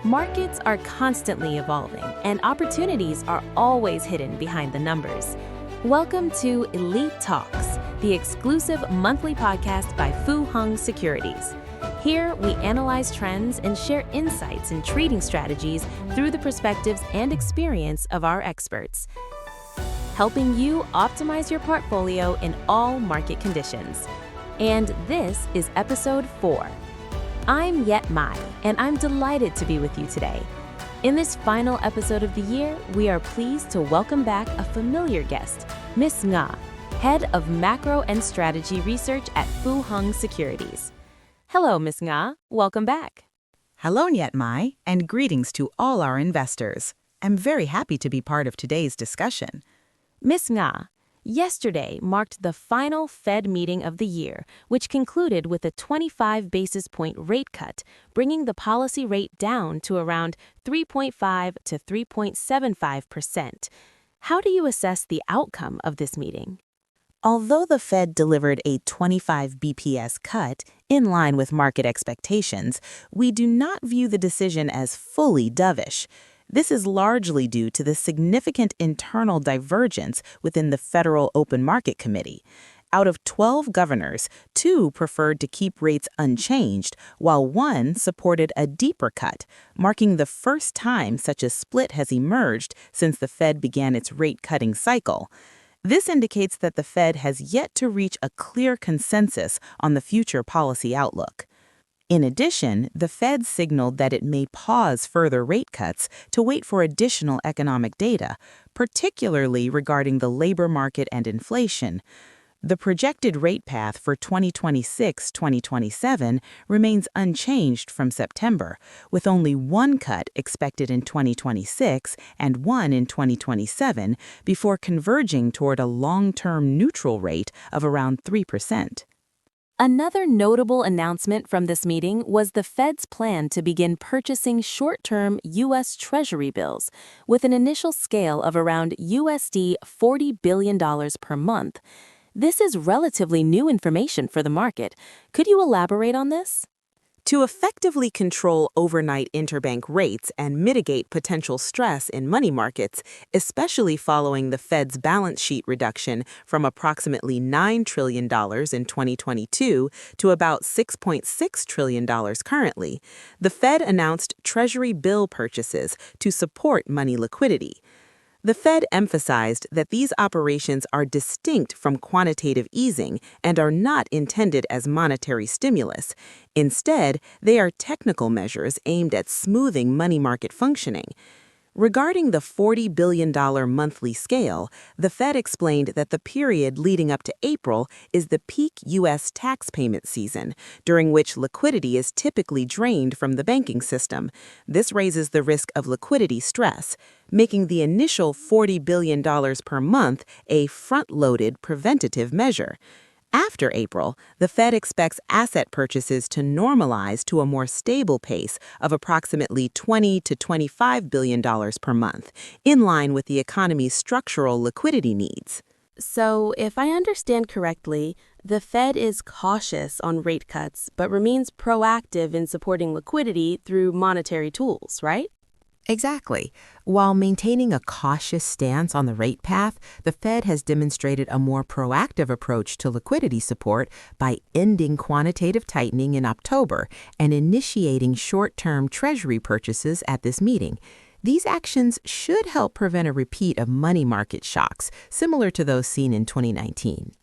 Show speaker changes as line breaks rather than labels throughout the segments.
Markets are constantly evolving, and opportunities are always hidden behind the numbers. Welcome to Elite Talkz, the exclusive monthly podcast by Securities. Here, we analyze trends and share insights and trading strategies through the perspectives and experience of our experts, helping you optimize your portfolio in all market conditions. And this is episode 4. I'm Yet Mai, and I'm delighted to be with you today. In this final episode of the year, we are pleased to welcome back a familiar guest, Ms. Nga, Head of Macro and Strategy Research at Securities. Hello, Ms. Nga. Welcome back.
Hello, Yet Mai, and greetings to all our investors. I'm very happy to be part of today's discussion.
Ms. Nga, yesterday marked the final Fed meeting of the year, which concluded with a 25 basis point rate cut, bringing the policy rate down to around 3.5 to 3.75%. How do you assess the outcome of this meeting?
Although the Fed delivered a 25 BPS cut in line with market expectations, we do not view the decision as fully dovish. This is largely due to the significant internal divergence within the Federal Open Market Committee. Out of 12 governors, 2 preferred to keep rates unchanged, while 1 supported a deeper cut, marking the first time such a split has emerged since the Fed began its rate-cutting cycle. This indicates that the Fed has yet to reach a clear consensus on the future policy outlook. In addition, the Fed signaled that it may pause further rate cuts to wait for additional economic data, particularly regarding the labor market and inflation. The projected rate path for 2026-2027 remains unchanged from September, with only 1 cut expected in 2026 and 1 in 2027 before converging toward a long-term neutral rate of around 3%.
Another notable announcement from this meeting was the Fed's plan to begin purchasing short-term U.S. Treasury bills with an initial scale of around $40 billion per month. This is relatively new information for the market. Could you elaborate on this?
To effectively control overnight interbank rates and mitigate potential stress in money markets, especially following the Fed's balance sheet reduction from approximately $9 trillion in 2022 to about $6.6 trillion currently, the Fed announced Treasury bill purchases to support money liquidity. The Fed emphasized that these operations are distinct from quantitative easing and are not intended as monetary stimulus. Instead, they are technical measures aimed at smoothing money market functioning. Regarding the $40 billion monthly scale, the Fed explained that the period leading up to April is the peak U.S. tax payment season, during which liquidity is typically drained from the banking system. This raises the risk of liquidity stress, making the initial $40 billion per month a front-loaded preventative measure. After April, the Fed expects asset purchases to normalize to a more stable pace of approximately $20 to $25 billion per month, in line with the economy's structural liquidity needs.
So, if I understand correctly, the Fed is cautious on rate cuts but remains proactive in supporting liquidity through monetary tools, right?
Exactly. While maintaining a cautious stance on the rate path, the Fed has demonstrated a more proactive approach to liquidity support by ending quantitative tightening in October and initiating short-term Treasury purchases at this meeting. These actions should help prevent a repeat of money market shocks, similar to those seen in 2019.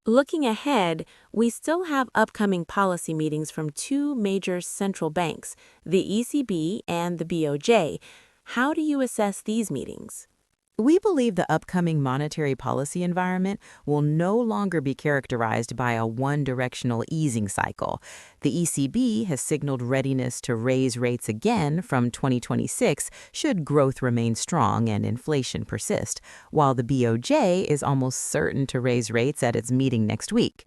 Looking ahead, we still have upcoming policy meetings from 2 major central banks, the ECB and the BOJ. How do you assess these meetings?
We believe the upcoming monetary policy environment will no longer be characterized by a one-directional easing cycle. The ECB has signaled readiness to raise rates again from 2026 should growth remain strong and inflation persist, while the BOJ is almost certain to raise rates at its meeting next week.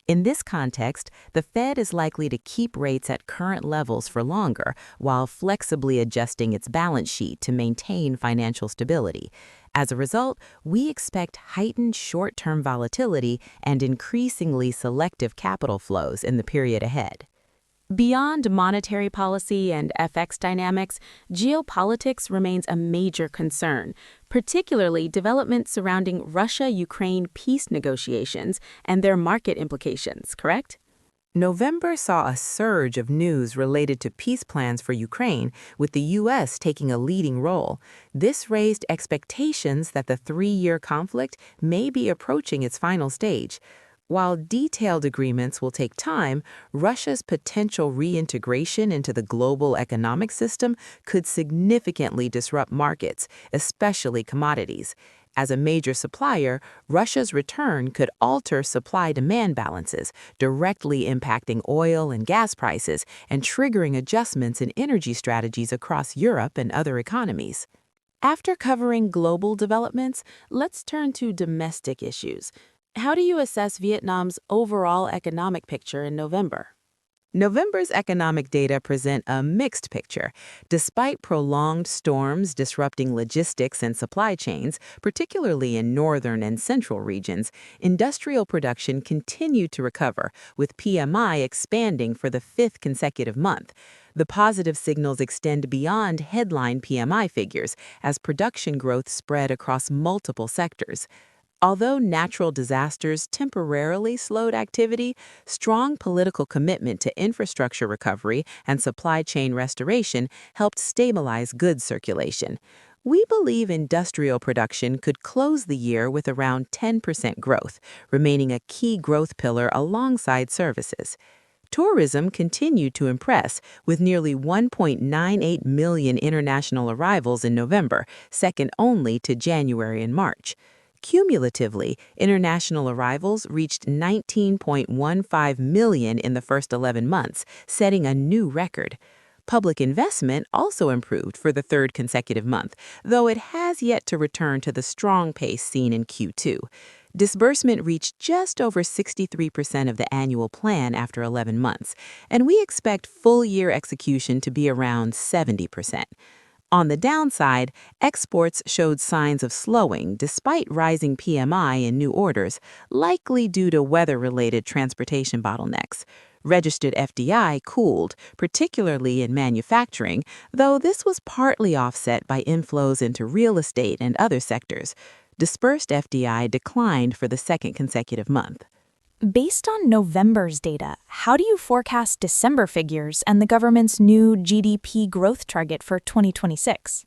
In this context, the Fed is likely to keep rates at current levels for longer while flexibly adjusting its balance sheet to maintain financial stability. As a result, we expect heightened short-term volatility and increasingly selective capital flows in the period ahead. Beyond monetary policy and FX dynamics, geopolitics remains a major concern, particularly developments surrounding Russia-Ukraine peace negotiations and their market implications, correct? November saw a surge of news related to peace plans for Ukraine, with the U.S. taking a leading role. This raised expectations that the three-year conflict may be approaching its final stage. While detailed agreements will take time, Russia's potential reintegration into the global economic system could significantly disrupt markets, especially commodities. As a major supplier, Russia's return could alter supply-demand balances, directly impacting oil and gas prices and triggering adjustments in energy strategies across Europe and other economies. After covering global developments, let's turn to domestic issues. How do you assess Vietnam's overall economic picture in November? November's economic data present a mixed picture. Despite prolonged storms disrupting logistics and supply chains, particularly in northern and central regions, industrial production continued to recover, with PMI expanding for the fifth consecutive month. The positive signals extend beyond headline PMI figures as production growth spread across multiple sectors. Although natural disasters temporarily slowed activity, strong political commitment to infrastructure recovery and supply chain restoration helped stabilize goods circulation. We believe industrial production could close the year with around 10% growth, remaining a key growth pillar alongside services. Tourism continued to impress, with nearly 1.98 million international arrivals in November, second only to January and March. Cumulatively, international arrivals reached 19.15 million in the first 11 months, setting a new record. Public investment also improved for the third consecutive month, though it has yet to return to the strong pace seen in Q2. Disbursement reached just over 63% of the annual plan after 11 months, and we expect full-year execution to be around 70%. On the downside, exports showed signs of slowing despite rising PMI and new orders, likely due to weather-related transportation bottlenecks. Registered FDI cooled, particularly in manufacturing, though this was partly offset by inflows into real estate and other sectors. Dispersed FDI declined for the second consecutive month.
Based on November's data, how do you forecast December figures and the government's new GDP growth target for 2026?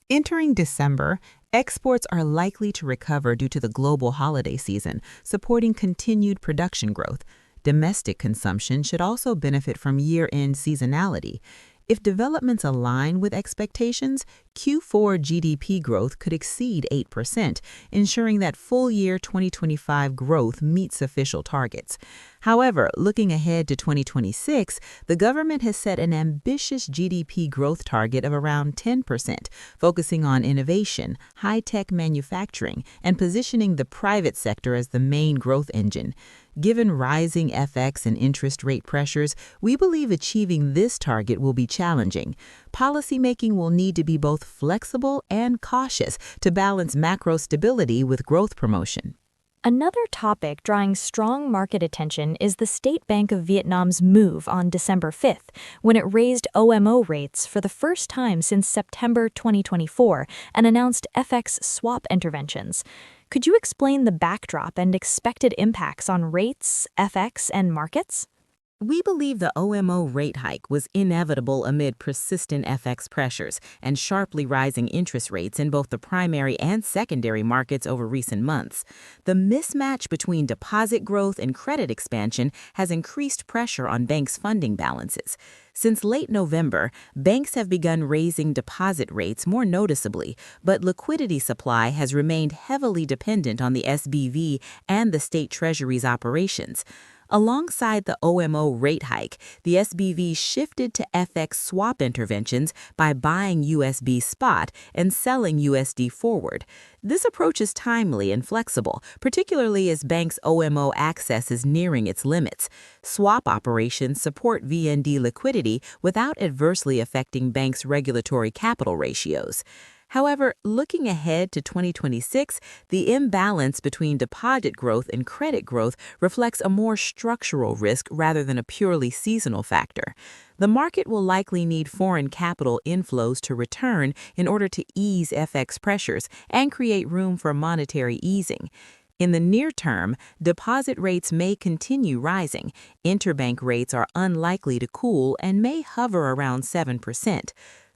Entering December, exports are likely to recover due to the global holiday season, supporting continued production growth. Domestic consumption should also benefit from year-end seasonality. If developments align with expectations, Q4 GDP growth could exceed 8%, ensuring that full-year 2025 growth meets official targets. However, looking ahead to 2026, the government has set an ambitious GDP growth target of around 10%, focusing on innovation, high-tech manufacturing, and positioning the private sector as the main growth engine. Given rising FX and interest rate pressures, we believe achieving this target will be challenging. Policymaking will need to be both flexible and cautious to balance macro stability with growth promotion.
Another topic drawing strong market attention is the State Bank of Vietnam's move on December 5th, when it raised OMO rates for the first time since September 2024 and announced FX swap interventions. Could you explain the backdrop and expected impacts on rates, FX, and markets?
We believe the OMO rate hike was inevitable amid persistent FX pressures and sharply rising interest rates in both the primary and secondary markets over recent months. The mismatch between deposit growth and credit expansion has increased pressure on banks' funding balances. Since late November, banks have begun raising deposit rates more noticeably, but liquidity supply has remained heavily dependent on the SBV and the state treasury's operations. Alongside the OMO rate hike, the SBV shifted to FX swap interventions by buying USB spot and selling USD forward. This approach is timely and flexible, particularly as banks' OMO access is nearing its limits. Swap operations support VND liquidity without adversely affecting banks' regulatory capital ratios. However, looking ahead to 2026, the imbalance between deposit growth and credit growth reflects a more structural risk rather than a purely seasonal factor. The market will likely need foreign capital inflows to return in order to ease FX pressures and create room for monetary easing. In the near term, deposit rates may continue rising. Interbank rates are unlikely to cool and may hover around 7%.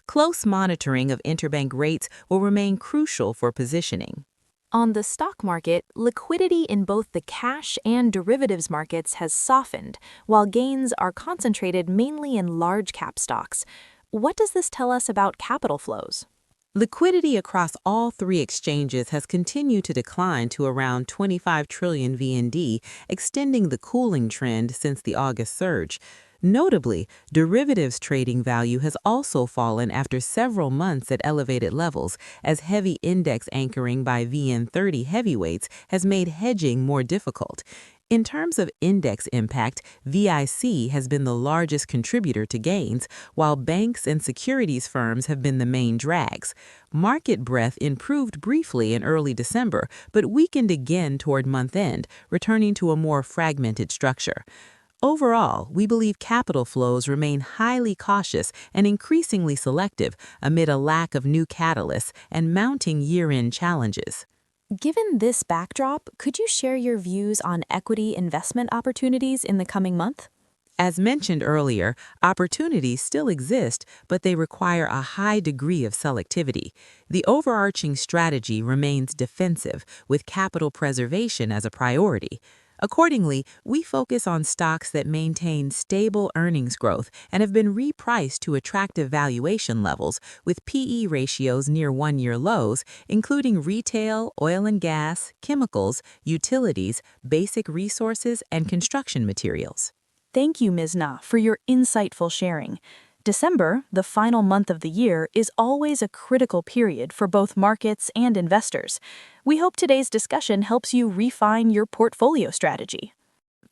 Close monitoring of interbank rates will remain crucial for positioning.
On the stock market, liquidity in both the cash and derivatives markets has softened, while gains are concentrated mainly in large-cap stocks. What does this tell us about capital flows?
Liquidity across all three exchanges has continued to decline to around 25 trillion VND, extending the cooling trend since the August surge. Notably, derivatives trading value has also fallen after several months at elevated levels, as heavy index anchoring by VN30 heavyweights has made hedging more difficult. In terms of index impact, VIC has been the largest contributor to gains, while banks and securities firms have been the main drags. Market breadth improved briefly in early December, but weakened again toward month-end, returning to a more fragmented structure. Overall, we believe capital flows remain highly cautious and increasingly selective amid a lack of new catalysts and mounting year-end challenges.
Given this backdrop, could you share your views on equity investment opportunities in the coming month?
As mentioned earlier, opportunities still exist, but they require a high degree of selectivity. The overarching strategy remains defensive, with capital preservation as a priority. Accordingly, we focus on stocks that maintain stable earnings growth and have been repriced to attractive valuation levels, with PE ratios near one-year lows, including retail, oil and gas, chemicals, utilities, basic resources, and construction materials.
Thank you, Ms. Na, for your insightful sharing. December, the final month of the year, is always a critical period for both markets and investors. We hope today's discussion helps you refine your portfolio strategy.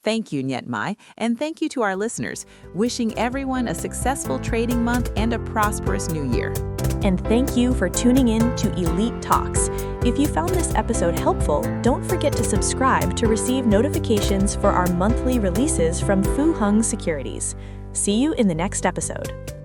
Thank you, Nyetmai, and thank you to our listeners. Wishing everyone a successful trading month and a prosperous new year.
And thank you for tuning in to Elite Talkz. If you found this episode helpful, don't forget to subscribe to receive notifications for our monthly releases from Fu Hung Securities. See you in the next episode.